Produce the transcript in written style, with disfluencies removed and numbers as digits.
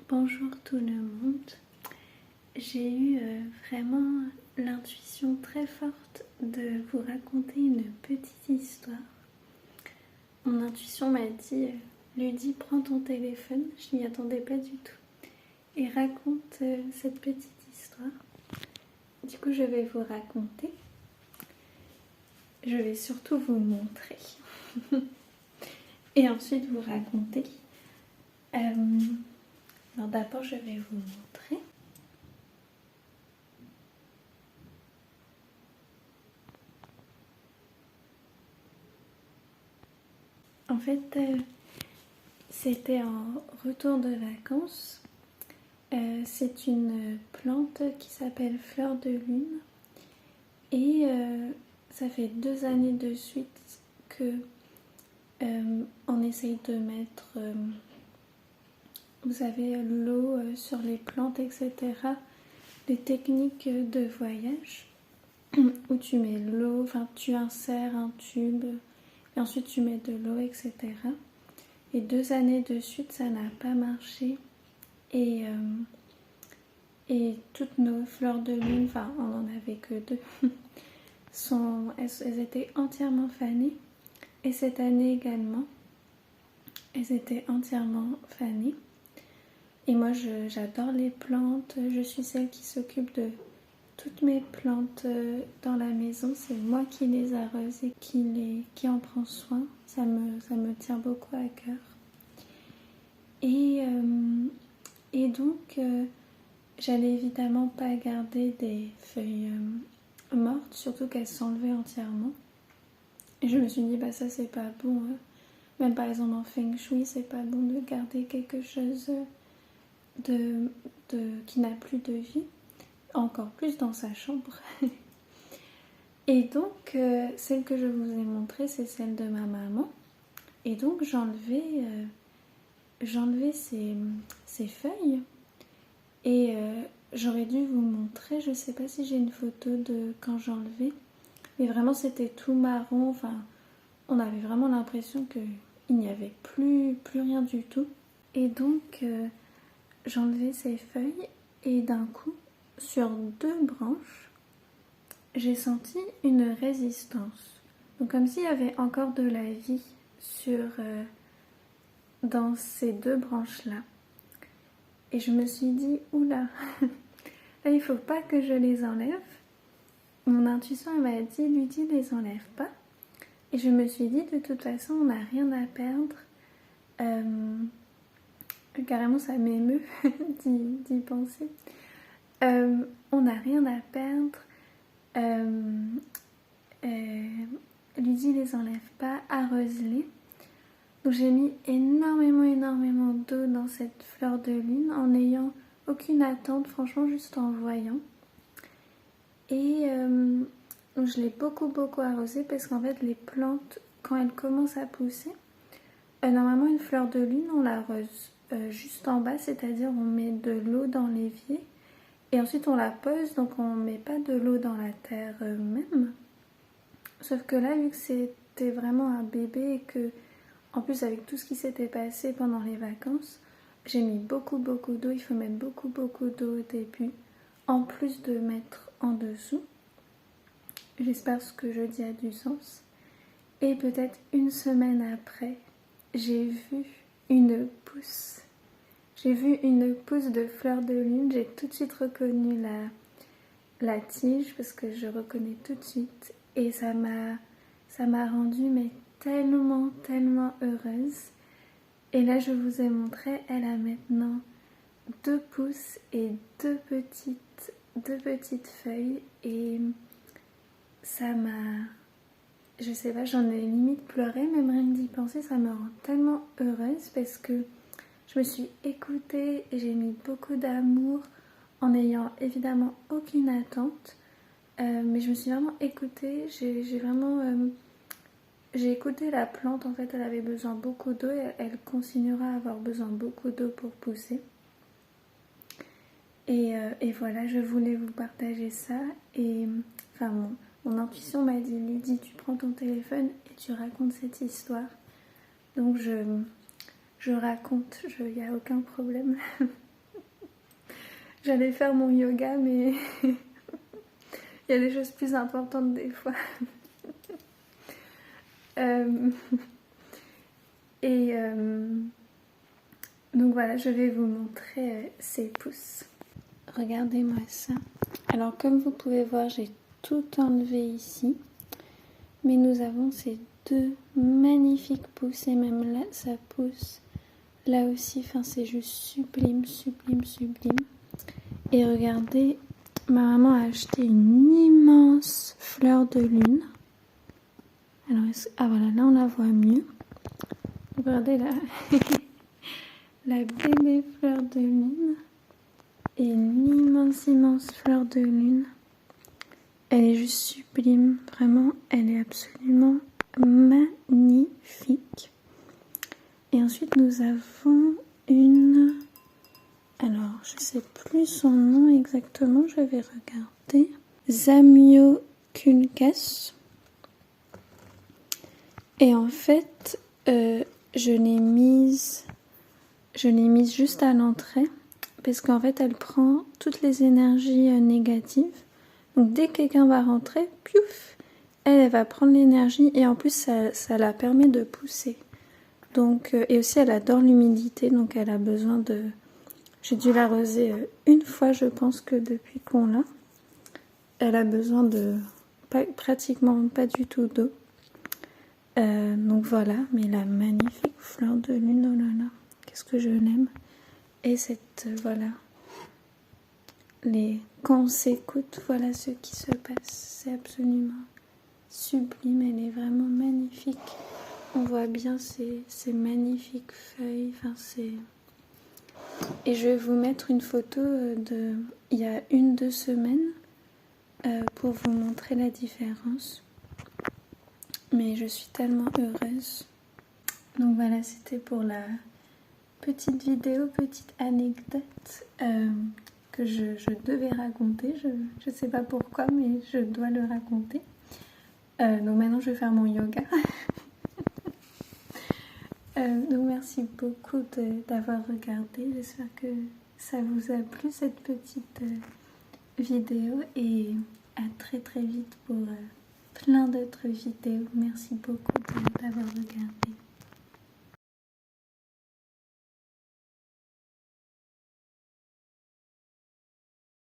Bonjour tout le monde. J'ai eu vraiment l'intuition très forte de vous raconter une petite histoire. Mon intuition m'a dit Ludie, prends ton téléphone, je n'y attendais pas du tout, et raconte cette petite histoire. Du coup, je vais vous raconter. Je vais surtout vous montrer. Et ensuite vous raconter. Alors d'abord, je vais vous montrer. En fait, c'était en retour de vacances. C'est une plante qui s'appelle fleur de lune. Et ça fait 2 années de suite que on essaye de mettre, vous savez, l'eau sur les plantes, etc. Des techniques de voyage où tu mets l'eau, enfin tu insères un tube et ensuite tu mets de l'eau, etc. Et 2 années de suite, ça n'a pas marché. Et toutes nos fleurs de lune, enfin on n'en avait que 2, elles étaient entièrement fanées. Et cette année également, elles étaient entièrement fanées. Et moi j'adore les plantes, je suis celle qui s'occupe de toutes mes plantes dans la maison. C'est moi qui les arrose et qui en prend soin. Ça me tient beaucoup à cœur. Et donc, j'allais évidemment pas garder des feuilles mortes, surtout qu'elles s'enlevaient entièrement. Et je me suis dit, bah ça c'est pas bon. Même par exemple en Feng Shui, c'est pas bon de garder quelque chose qui n'a plus de vie. Encore plus dans sa chambre. Et donc, celle que je vous ai montrée, c'est celle de ma maman. Et donc, j'enlevais ces feuilles. Et j'aurais dû vous montrer, je sais pas si j'ai une photo de quand j'enlevais. Mais vraiment, c'était tout marron. Enfin, on avait vraiment l'impression qu'il n'y avait plus rien du tout. Et donc, j'enlevais ces feuilles et d'un coup, sur 2 branches, j'ai senti une résistance. Donc comme s'il y avait encore de la vie dans ces 2 branches-là. Et je me suis dit, oula, là, il faut pas que je les enlève. Mon intuition m'a dit, Ludie, les enlève pas. Et je me suis dit, de toute façon, on n'a rien à perdre. Carrément, ça m'émeut d'y penser. On n'a rien à perdre. Ludie les enlève pas, arrose-les. Donc j'ai mis énormément d'eau dans cette fleur de lune en n'ayant aucune attente, franchement juste en voyant. Et je l'ai beaucoup arrosée parce qu'en fait les plantes, quand elles commencent à pousser, normalement une fleur de lune on l'arrose juste en bas, c'est-à-dire on met de l'eau dans l'évier et ensuite on la pose, donc on met pas de l'eau dans la terre même. Sauf que là, vu que c'était vraiment un bébé et que, en plus avec tout ce qui s'était passé pendant les vacances, j'ai mis beaucoup d'eau. Il faut mettre beaucoup d'eau au début, en plus de mettre en dessous. J'espère que ce que je dis a du sens. Et peut-être 1 semaine après, j'ai vu une pousse. J'ai vu une pousse de fleur de lune. J'ai tout de suite reconnu la tige parce que je reconnais tout de suite. Et ça m'a rendue mais tellement heureuse. Et là, je vous ai montré, elle a maintenant 2 pouces et 2 petites feuilles. Et ça m'a... Je sais pas, j'en ai limite pleuré, même rien que d'y penser, ça me rend tellement heureuse parce que je me suis écoutée et j'ai mis beaucoup d'amour en n'ayant évidemment aucune attente. Mais je me suis vraiment écoutée, j'ai écouté la plante, en fait elle avait besoin beaucoup d'eau et elle continuera à avoir besoin beaucoup d'eau pour pousser. Et voilà, je voulais vous partager ça. Et enfin mon intuition m'a dit, Ludie, tu prends ton téléphone et tu racontes cette histoire. Donc je raconte, il n'y a aucun problème. J'allais faire mon yoga, mais il y a des choses plus importantes des fois. Donc voilà, je vais vous montrer ces pouces. Regardez-moi ça. Alors comme vous pouvez voir, j'ai tout enlevé ici. Mais nous avons ces deux magnifiques pousses et même là, ça pousse là aussi. Enfin, c'est juste sublime, sublime, sublime. Et regardez, ma maman a acheté une immense fleur de lune. Alors, ah voilà, là on la voit mieux. Regardez là, la bébé fleur de lune et une immense, immense fleur de lune. Elle est juste sublime, vraiment, elle est absolument magnifique. Et ensuite nous avons une... Alors, je sais plus son nom exactement, je vais regarder. Zamioculcas. Et en fait, je l'ai mise juste à l'entrée parce qu'en fait, elle prend toutes les énergies négatives. Donc, dès que quelqu'un va rentrer, piouf, elle va prendre l'énergie et en plus, ça la permet de pousser. Donc, et aussi, elle adore l'humidité, donc elle a besoin de... J'ai dû l'arroser une fois, je pense que depuis qu'on l'a. Elle a besoin de pratiquement pas du tout d'eau. Donc voilà, mais la magnifique fleur de lune, oh là là, qu'est-ce que je l'aime. Et cette, voilà, quand on s'écoute, voilà ce qui se passe. C'est absolument sublime, elle est vraiment magnifique. On voit bien ces magnifiques feuilles, enfin c'est... Et je vais vous mettre une photo il y a 1-2 semaines pour vous montrer la différence. Mais je suis tellement heureuse. Donc voilà, c'était pour la petite vidéo, petite anecdote que je devais raconter. Je ne sais pas pourquoi, mais je dois le raconter. Donc maintenant, je vais faire mon yoga. Donc merci beaucoup d'avoir regardé. J'espère que ça vous a plu cette petite vidéo et à très très vite pour plein d'autres vidéos. Merci beaucoup d'avoir regardé.